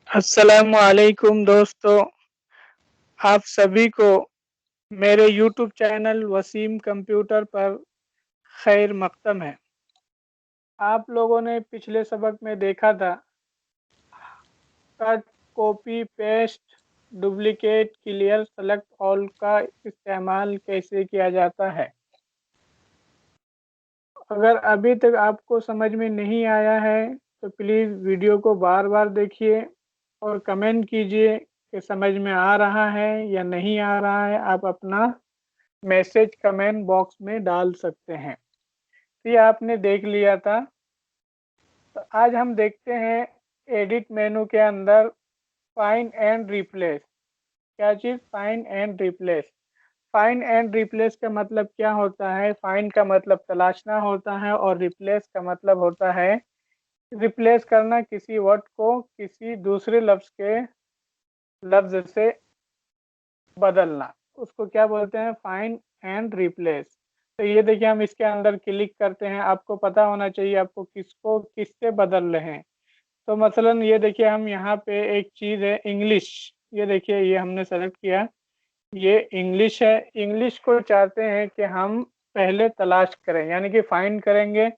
अस्सलामुअलैकुम दोस्तों, आप सभी को मेरे यूट्यूब चैनल वसीम कंप्यूटर पर खैर मक़दम है। आप लोगों ने पिछले सबक में देखा था cut, copy, paste, duplicate, clear, select all का इस्तेमाल कैसे किया जाता है। अगर अभी तक आपको समझ में नहीं आया है तो प्लीज़ वीडियो को बार-बार देखिए और कमेंट कीजिए कि समझ में आ रहा है या नहीं आ रहा है। आप अपना मैसेज कमेंट बॉक्स में डाल सकते हैं। तो ये आपने देख लिया था। तो आज हम देखते हैं एडिट मेनू के अंदर फाइंड एंड रिप्लेस। क्या चीज़? Find and replace. Find and replace का मतलब क्या होता है? फाइंड का मतलब तलाशना होता है और रिप्लेस का मतलब होता है रिप्लेस करना, किसी वर्ड को किसी दूसरे लफ्ज़ से बदलना। उसको क्या बोलते हैं? Find and replace. तो ये देखिए हम इसके अंदर क्लिक करते हैं। आपको पता होना चाहिए आपको किसको किससे बदल रहे हैं। तो मसलन ये देखिए हम यहाँ पे एक चीज़ है इंग्लिश, ये देखिए ये हमने सेलेक्ट किया, ये इंग्लिश है। इंग्लिश को चाहते हैं कि हम पहले तलाश करें, यानी कि फाइंड करेंगे।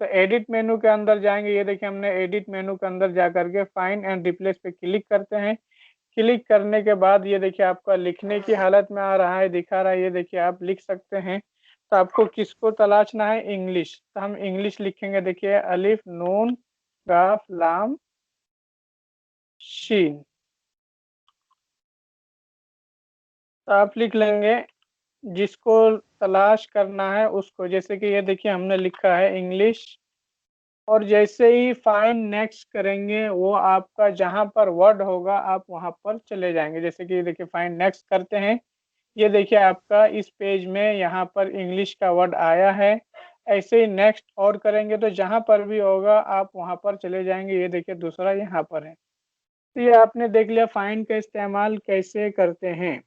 तो एडिट मेनू के अंदर जाएंगे, ये देखिए हमने एडिट मेनू के अंदर जा करके फाइंड एंड रिप्लेस पे क्लिक करते हैं। क्लिक करने के बाद ये देखिए आपका लिखने की हालत में आ रहा है, दिखा रहा है, ये देखिए आप लिख सकते हैं। तो आपको किसको तलाशना है? इंग्लिश। तो हम इंग्लिश लिखेंगे, देखिए अलिफ नून काफ लाम शीन। तो आप लिख लेंगे जिसको तलाश करना है उसको। जैसे कि ये देखिए हमने लिखा है इंग्लिश, और जैसे ही फाइंड नेक्स्ट करेंगे वो आपका जहाँ पर वर्ड होगा आप वहाँ पर चले जाएंगे। जैसे कि ये देखिए फाइंड नेक्स्ट करते हैं, ये देखिए आपका इस पेज में यहाँ पर इंग्लिश का वर्ड आया है। ऐसे ही नेक्स्ट और करेंगे तो जहाँ पर भी होगा आप वहाँ पर चले जाएंगे। ये देखिए दूसरा यहाँ पर है। तो ये आपने देख लिया फाइंड का इस्तेमाल कैसे करते हैं।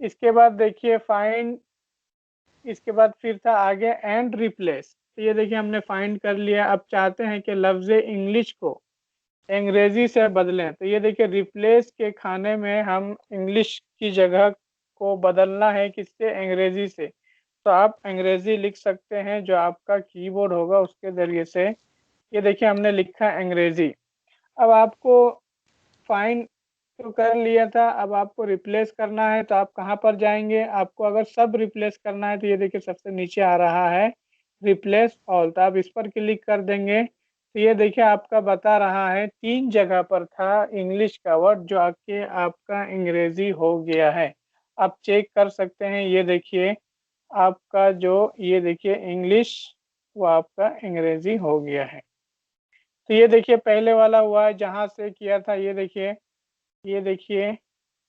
इसके बाद देखिए फाइंड, इसके बाद फिर था आगे एंड रिप्लेस। तो ये देखिए हमने फाइंड कर लिया। अब चाहते हैं कि लफ्ज़ इंग्लिश को अंग्रेज़ी से बदलें। तो ये देखिए रिप्लेस के खाने में हम इंग्लिश की जगह को बदलना है किससे? अंग्रेज़ी से। तो आप अंग्रेज़ी लिख सकते हैं, जो आपका कीबोर्ड होगा उसके ज़रिए से। ये देखिए हमने लिखा अंग्रेज़ी। अब आपको फाइंड तो कर लिया था, अब आपको रिप्लेस करना है तो आप कहाँ पर जाएँगे? आपको अगर सब रिप्लेस करना है तो ये देखिए सबसे नीचे आ रहा है रिप्लेस ऑल, तो आप इस पर क्लिक कर देंगे। तो ये देखिए आपका बता रहा है 3 जगह पर था इंग्लिश का वर्ड जो आके आपका अंग्रेज़ी हो गया है। आप चेक कर सकते हैं, ये देखिए आपका जो ये देखिए इंग्लिश वो आपका अंग्रेज़ी हो गया है। तो ये देखिए पहले वाला हुआ है जहाँ से किया था, ये देखिए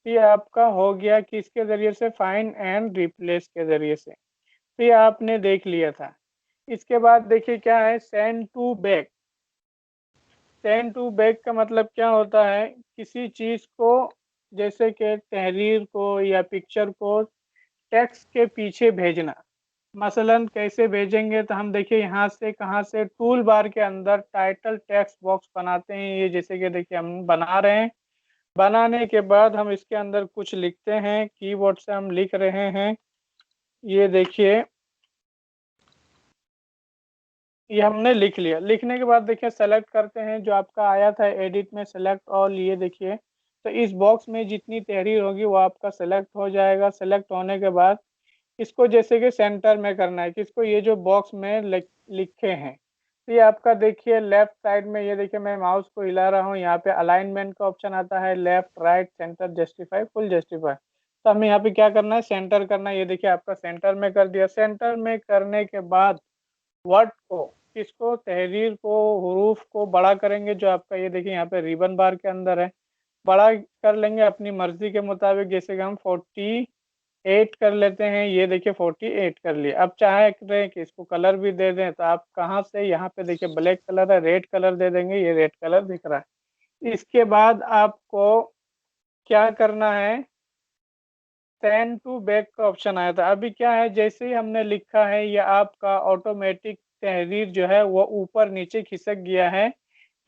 ये आपका हो गया किसके ज़रिए से? फाइंड एंड रिप्लेस के ज़रिए से। तो ये आपने देख लिया था। इसके बाद देखिए क्या है? Send to back. Send to back का मतलब क्या होता है? किसी चीज़ को, जैसे कि तहरीर को या पिक्चर को टेक्स्ट के पीछे भेजना। मसलन कैसे भेजेंगे? तो हम देखिए यहाँ से कहाँ से टूल बार के अंदर टाइटल टेक्स्ट बॉक्स बनाते हैं। ये जैसे कि देखिए हम बना रहे हैं। बनाने के बाद हम इसके अंदर कुछ लिखते हैं, कीबोर्ड से हम लिख रहे हैं। ये देखिए ये हमने लिख लिया। लिखने के बाद देखिए सेलेक्ट करते हैं, जो आपका आया था एडिट में सेलेक्ट ऑल, ये देखिए। तो इस बॉक्स में जितनी तहरीर होगी वो आपका सेलेक्ट हो जाएगा। सेलेक्ट होने के बाद इसको जैसे कि सेंटर में करना है किसको? ये जो बॉक्स में लिखे हैं। तो ये आपका देखिए लेफ्ट साइड में, ये देखिए मैं माउस को हिला रहा हूँ, यहाँ पे अलाइनमेंट का ऑप्शन आता है, left right centre justify full justify. तो हमें यहाँ पे क्या करना है? सेंटर करना है। ये देखिए आपका सेंटर में कर दिया। सेंटर में करने के बाद वर्ड को किसको? तहरीर को, हुरूफ को बड़ा करेंगे, जो आपका ये देखिए यहाँ पे रिबन बार के अंदर है। बड़ा कर लेंगे अपनी मर्जी के मुताबिक, जैसे कि हम 48 कर लेते हैं। ये देखिए 48 कर लिए। अब चाहे रहे कि इसको कलर भी दे दें तो आप कहाँ से, यहाँ पे देखिए ब्लैक कलर है, रेड कलर दे देंगे, ये रेड कलर दिख रहा है। इसके बाद आपको क्या करना है? सेंड टू बैक का ऑप्शन आया था। अभी क्या है, जैसे ही हमने लिखा है ये आपका ऑटोमेटिक तहरीर जो है वो ऊपर नीचे खिसक गया है।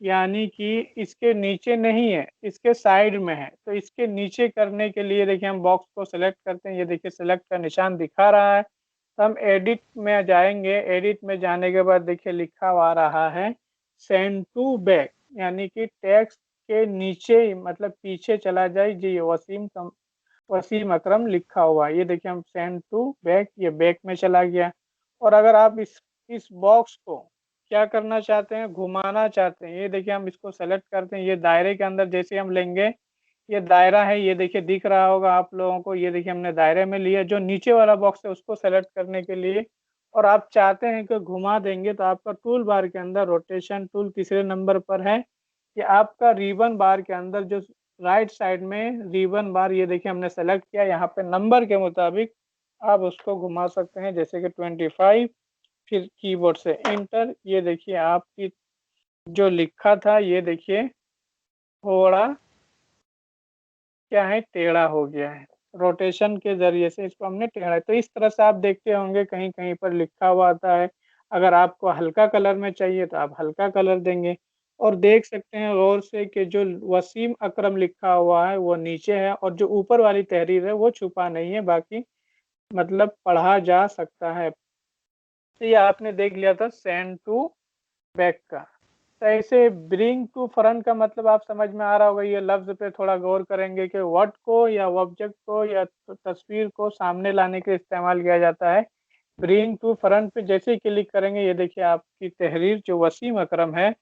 यानी कि इसके नीचे नहीं है, इसके साइड में है। तो इसके नीचे करने के लिए देखिए हम बॉक्स को सेलेक्ट करते हैं, ये देखिए सेलेक्ट का निशान दिखा रहा है। तो हम एडिट में जाएंगे, एडिट में जाने के बाद देखिए लिखा हुआ आ रहा है सेंड टू बैक, यानी कि टेक्स्ट के नीचे मतलब पीछे चला जाए जी, वसीम अकरम लिखा हुआ। ये देखिए हम सेंड टू बैक, ये बैक में चला गया। और अगर आप इस बॉक्स को क्या करना चाहते हैं, घुमाना चाहते हैं, ये देखिए हम इसको सेलेक्ट करते हैं, ये दायरे के अंदर जैसे हम लेंगे, ये दायरा है, ये देखिए दिख रहा होगा आप लोगों को। ये देखिए हमने दायरे में लिया, जो नीचे वाला बॉक्स है उसको सेलेक्ट करने के लिए और आप चाहते हैं कि घुमा देंगे, तो आपका टूल बार के अंदर रोटेशन टूल तीसरे नंबर पर है। कि आपका रिबन बार के अंदर जो राइट साइड में रिबन बार, ये देखिए हमने सेलेक्ट किया, यहाँ पे नंबर के मुताबिक आप उसको घुमा सकते हैं, जैसे कि 25, फिर कीबोर्ड से इंटर। ये देखिए आपकी जो लिखा था ये देखिए थोड़ा क्या है, टेढ़ा हो गया है, रोटेशन के जरिए से इसको हमने टेढ़ा। तो इस तरह से आप देखते होंगे कहीं कहीं पर लिखा हुआ आता है। अगर आपको हल्का कलर में चाहिए तो आप हल्का कलर देंगे। और देख सकते हैं गौर से कि जो वसीम अकरम लिखा हुआ है वो नीचे है और जो ऊपर वाली तहरीर है वो छुपा नहीं है, बाकी मतलब पढ़ा जा सकता है। तो ये आपने देख लिया था सेंड टू बैक का। तो ऐसे ब्रिंग टू फ्रंट का मतलब आप समझ में आ रहा होगा। ये लफ्ज पे थोड़ा गौर करेंगे कि वर्ड को या ऑब्जेक्ट को या तस्वीर को सामने लाने के लिए इस्तेमाल किया जाता है। ब्रिंग टू फ्रंट पे जैसे ही क्लिक करेंगे, ये देखिए आपकी तहरीर जो वसीम अकरम है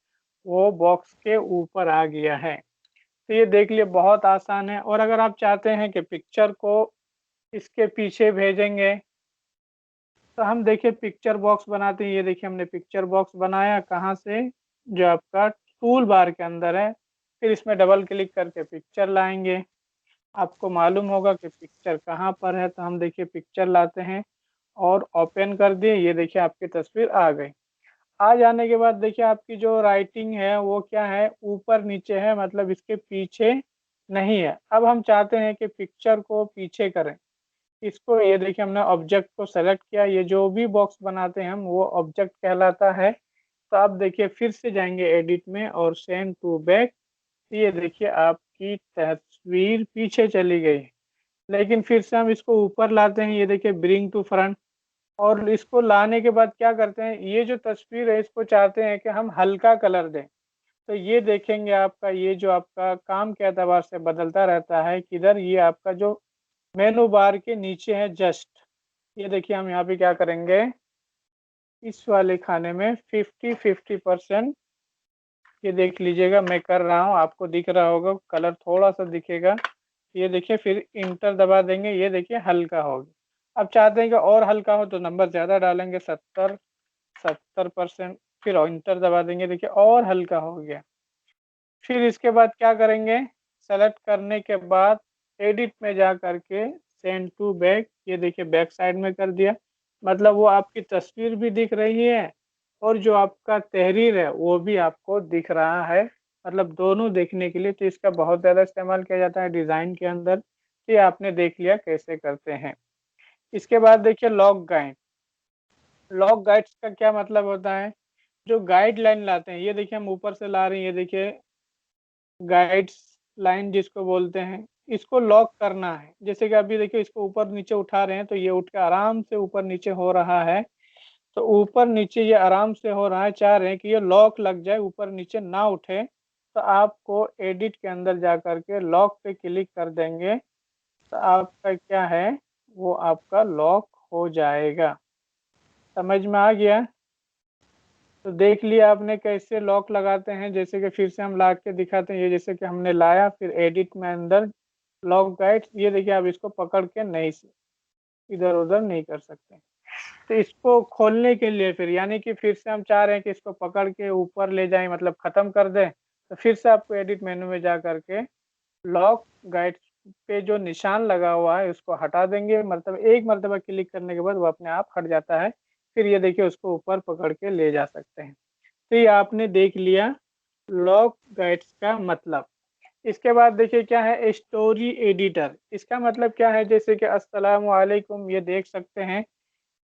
वो बॉक्स के ऊपर आ गया है। तो ये देख लिए बहुत आसान है। और अगर आप चाहते हैं कि पिक्चर को इसके पीछे भेजेंगे, तो हम देखिए पिक्चर बॉक्स बनाते हैं। ये देखिए हमने पिक्चर बॉक्स बनाया, कहाँ से, जो आपका टूल बार के अंदर है। फिर इसमें डबल क्लिक करके पिक्चर लाएंगे। आपको मालूम होगा कि पिक्चर कहाँ पर है, तो हम देखिए पिक्चर लाते हैं और ओपन कर दिए। ये देखिए आपकी तस्वीर आ गई। आ जाने के बाद देखिए आपकी जो राइटिंग है वो क्या है, ऊपर नीचे है, मतलब इसके पीछे नहीं है। अब हम चाहते हैं कि पिक्चर को पीछे करें। इसको ये देखिए हमने ऑब्जेक्ट को सेलेक्ट किया, ये जो भी बॉक्स बनाते हैं हम वो ऑब्जेक्ट कहलाता है। तो आप देखिए फिर से जाएंगे एडिट में और सेंड टू बैक। ये देखिए आपकी तस्वीर पीछे चली गई, लेकिन फिर से हम इसको ऊपर लाते हैं। ये देखिए ब्रिंग टू फ्रंट। और इसको लाने के बाद क्या करते हैं, ये जो तस्वीर है इसको चाहते हैं कि हम हल्का कलर दें। तो ये देखेंगे आपका ये जो आपका काम के एतबार से बदलता रहता है, किधर ये आपका जो मेनू बार के नीचे है जस्ट। ये देखिए हम यहाँ पे क्या करेंगे, इस वाले खाने में 50-50% ये देख लीजिएगा मैं कर रहा हूँ, आपको दिख रहा होगा कलर थोड़ा सा दिखेगा। ये देखिए फिर इंटर दबा देंगे, ये देखिए हल्का हो गया। अब चाहते हैं कि और हल्का हो तो नंबर ज़्यादा डालेंगे, 70% फिर इंटर दबा देंगे, देखिए और हल्का हो गया। फिर इसके बाद क्या करेंगे, सेलेक्ट करने के बाद एडिट में जा करके सेंड टू बैक, ये देखिए बैक साइड में कर दिया। मतलब वो आपकी तस्वीर भी दिख रही है और जो आपका तहरीर है वो भी आपको दिख रहा है, मतलब दोनों देखने के लिए। तो इसका बहुत ज़्यादा इस्तेमाल किया जाता है डिज़ाइन के अंदर। ये आपने देख लिया कैसे करते हैं। इसके बाद देखिए लॉग गाइड। लॉग गाइड्स का क्या मतलब होता है, जो गाइडलाइन लाते हैं। ये देखिए हम ऊपर से ला रहे हैं, ये देखिए गाइड्स लाइन जिसको बोलते हैं, इसको लॉक करना है। जैसे कि अभी देखिए इसको ऊपर नीचे उठा रहे हैं तो ये उठ के आराम से ऊपर नीचे हो रहा है। तो ऊपर नीचे ये आराम से हो रहा है, चाह रहे हैं कि ये लॉक लग जाए, ऊपर नीचे ना उठे। तो आपको एडिट के अंदर जा करके लॉक पे क्लिक कर देंगे, तो आपका क्या है, वो आपका लॉक हो जाएगा। समझ में आ गया। तो देख लिया आपने कैसे लॉक लगाते हैं। जैसे कि फिर से हम ला के दिखाते हैं, ये जैसे कि हमने लाया, फिर एडिट में अंदर लॉक गाइड, ये देखिए आप इसको पकड़ के नहीं इधर उधर नहीं कर सकते। तो इसको खोलने के लिए फिर यानी कि फिर से हम चाह रहे हैं कि इसको पकड़ के ऊपर ले जाएं, मतलब ख़त्म कर दें। तो फिर से आपको एडिट मेनू में जा करके लॉक गाइड पे जो निशान लगा हुआ है उसको हटा देंगे, मतलब एक मरतबा क्लिक करने के बाद वो अपने आप हट जाता है। फिर ये देखिए उसको ऊपर पकड़ के ले जा सकते हैं। तो ये आपने देख लिया लॉक गाइड्स का मतलब। इसके बाद देखिए क्या है स्टोरी एडिटर। इसका मतलब क्या है, जैसे कि अस्सलाम वालेकुम, ये देख सकते हैं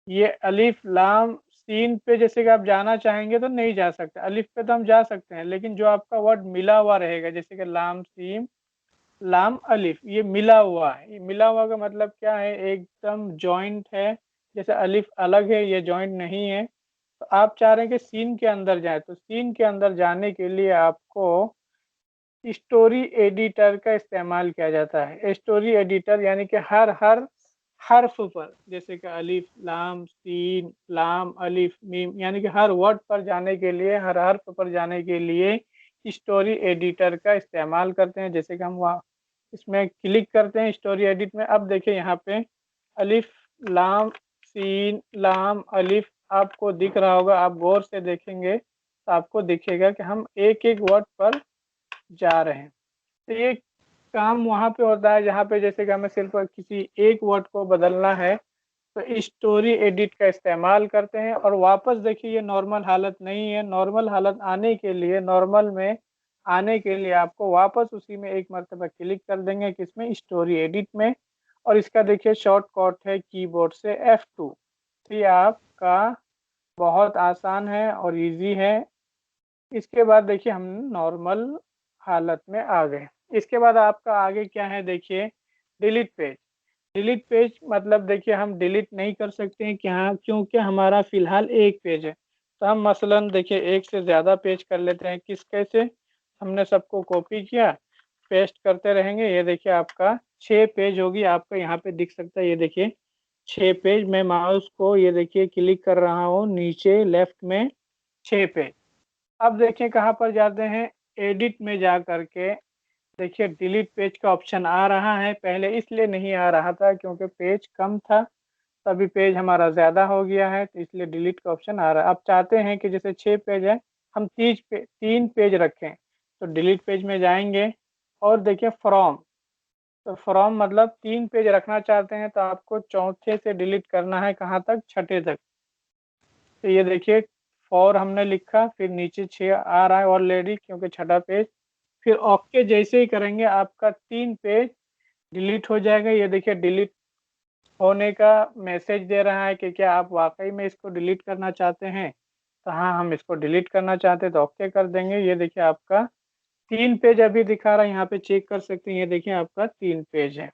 ये अलिफ लाम सीन पे जैसे कि आप जाना चाहेंगे तो नहीं जा सकते, अलिफ पे तो हम जा सकते हैं, लेकिन जो आपका वर्ड मिला हुआ रहेगा जैसे कि लाम सीम लाम अलिफ, ये मिला हुआ है। ये मिला हुआ का मतलब क्या है, एकदम जॉइंट है। जैसे अलिफ अलग है, ये जॉइंट नहीं है। तो आप चाह रहे हैं कि सीन के अंदर जाए, तो सीन के अंदर जाने के लिए आपको स्टोरी एडिटर का इस्तेमाल किया जाता है। स्टोरी एडिटर यानी कि हर हर हर्फ पर, जैसे कि अलिफ लाम सीन लाम अलिफ मीम, यानी कि हर वर्ड पर जाने के लिए, हर हर्फ पर जाने के लिए स्टोरी एडिटर का इस्तेमाल करते हैं। जैसे कि हम वहाँ इसमें क्लिक करते हैं स्टोरी एडिट में। अब देखिए यहाँ पे अलिफ लाम सीन लाम अलिफ आपको दिख रहा होगा, आप गौर से देखेंगे तो आपको दिखेगा कि हम एक एक वर्ड पर जा रहे हैं। तो ये काम वहाँ पे होता है जहाँ पे जैसे कि हमें सिर्फ किसी एक वर्ड को बदलना है, तो स्टोरी एडिट का इस्तेमाल करते हैं। और वापस देखिए ये नॉर्मल हालत नहीं है, नॉर्मल हालत आने के लिए, नॉर्मल में आने के लिए आपको वापस उसी में एक मरतबा क्लिक कर देंगे किसमें, स्टोरी एडिट में। और इसका देखिए शॉर्टकट है कीबोर्ड से F2। तो ये आपका बहुत आसान है और इजी है। इसके बाद देखिए हम नॉर्मल हालत में आ गए। इसके बाद आपका आगे क्या है, देखिए डिलीट पेज। डिलीट पेज मतलब देखिए हम डिलीट नहीं कर सकते हैं क्या, क्योंकि हमारा फिलहाल एक पेज है। तो हम मसलन देखिए एक से ज़्यादा पेज कर लेते हैं। किस कैसे, हमने सबको कॉपी किया, पेस्ट करते रहेंगे। ये देखिए आपका 6 पेज होगी, आपका यहाँ पे दिख सकता है। ये देखिए 6 पेज। मैं माउस को ये देखिए क्लिक कर रहा हूँ नीचे लेफ्ट में, 6 पेज। अब देखिए कहाँ पर जाते हैं, एडिट में जा करके देखिए डिलीट पेज का ऑप्शन आ रहा है। पहले इसलिए नहीं आ रहा था क्योंकि पेज कम था, तभी पेज हमारा ज़्यादा हो गया है, तो इसलिए डिलीट का ऑप्शन आ रहा है। अब चाहते हैं कि जैसे 6 पेज है, हम 3 पेज रखें, तो डिलीट पेज में जाएंगे और देखिए फ्रॉम। तो फ्रॉम मतलब 3 पेज रखना चाहते हैं तो आपको चौथे से डिलीट करना है, कहाँ तक, छठे तक। तो ये देखिए 4 हमने लिखा, फिर नीचे 6 आ रहा है ऑलरेडी क्योंकि छठा पेज। फिर ओके जैसे ही करेंगे आपका 3 पेज डिलीट हो जाएगा। ये देखिए डिलीट होने का मैसेज दे रहा है कि क्या आप वाकई में इसको डिलीट करना चाहते हैं। तो हाँ, हम इसको डिलीट करना चाहते हैं तो ओके कर देंगे। ये देखिए आपका 3 पेज अभी दिखा रहा है, यहाँ पे चेक कर सकते हैं। ये देखिए आपका 3 पेज है।